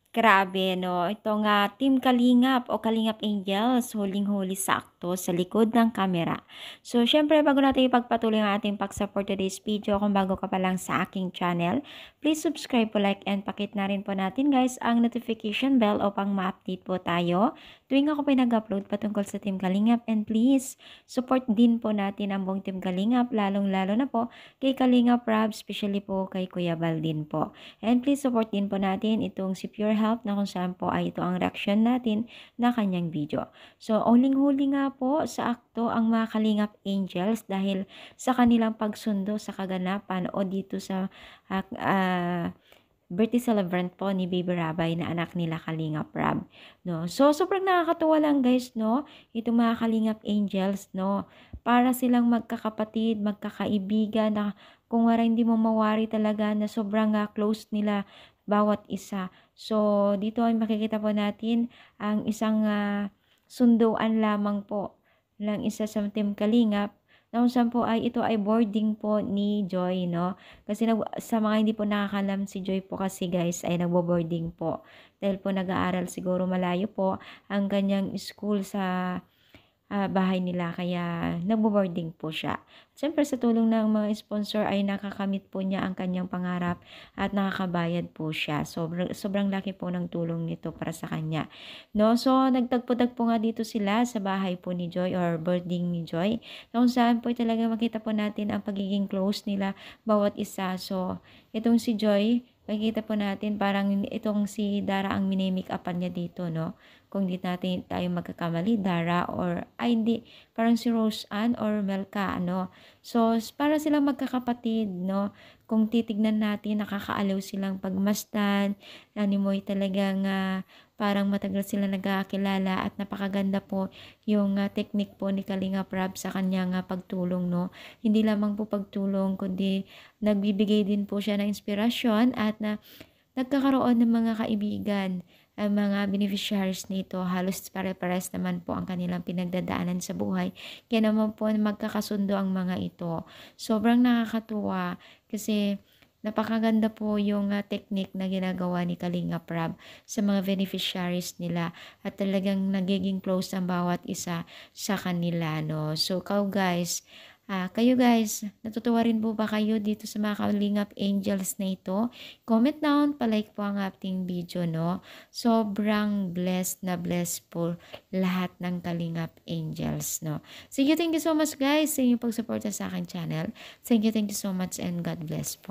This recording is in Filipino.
Grabe 'no, itong, Team Kalingap o Kalingap Angels huling-huli sakto sa likod ng kamera. So siyempre bago natin ipagpatuloy ang ating paksa for today's video, kung bago ka pa lang sa aking channel, please subscribe po, like, and pakit na rin po natin guys ang notification bell upang ma-update po tayo tuwing ako pinag-upload patungkol sa Team Kalingap, and please support din po natin ang buong Team Kalingap, lalong-lalo na po kay Kalingap Rob, especially po kay Kuya Bal din po. And please support din po natin itong si Pure Health na kung saan po ay ito ang reaction natin na kanyang video. So, uling-huli nga po sa akto ang mga Kalingap Angels dahil sa kanilang pagsundo sa kaganapan o dito sa birthday celebrant po ni Baby Rabay na anak nila Kalingap Rab, no? So, sobrang nakakatuwa lang guys, no? Itong mga Kalingap Angels, no? Para silang magkakapatid, magkakaibigan na kung wala hindi mo mawari talaga na sobrang close nila bawat isa. So, dito ay makikita po natin ang isang sunduan lamang po ng isa sa Team Kalingap na kung saan po ay ito ay boarding po ni Joy, no? Kasi sa mga hindi po nakakalam, si Joy po kasi guys ay nagbo-boarding po. Dahil po nag-aaral siguro malayo po ang kanyang school sa bahay nila, kaya nagbo-boarding po siya. Siyempre sa tulong ng mga sponsor ay nakakamit po niya ang kanyang pangarap at nakakabayad po siya. Sobrang laki po ng tulong nito para sa kanya. No? So nagtagpo-tagpo nga dito sila sa bahay po ni Joy or boarding ni Joy. Kung saan po talaga makita po natin ang pagiging close nila bawat isa. So itong si Joy, makikita po natin parang itong si Dara ang minimake upan niya dito, no? Kung di natin tayo magkakamali, Dara or ay hindi, parang si Rose Ann or Melka, ano. So para silang magkakapatid, no? Kung titignan natin, nakakaaliw silang pagmasdan, animoy talagang parang matagal sila nagkakilala at napakaganda po yung technique po ni Kalinga Prab sa kanyang pagtulong, no? Hindi lamang po pagtulong kundi nagbibigay din po siya ng inspirasyon at nagkakaroon ng mga kaibigan. Ang mga beneficiaries nito halos pare-pares naman po ang kanilang pinagdadaanan sa buhay. Kaya naman po magkakasundo ang mga ito. Sobrang nakakatuwa kasi napakaganda po yung technique na ginagawa ni Kalinga Prab sa mga beneficiaries nila at talagang nagiging close ang bawat isa sa kanila, no? So, kayo guys, natutuwa rin po ba kayo dito sa mga Kalingap Angels na ito? Comment down, palike po ang ating video, no? Sobrang blessed na blessed po lahat ng Kalingap Angels, no? Thank you so much guys sa inyong pagsuporta sa aking channel. Thank you so much and God bless po.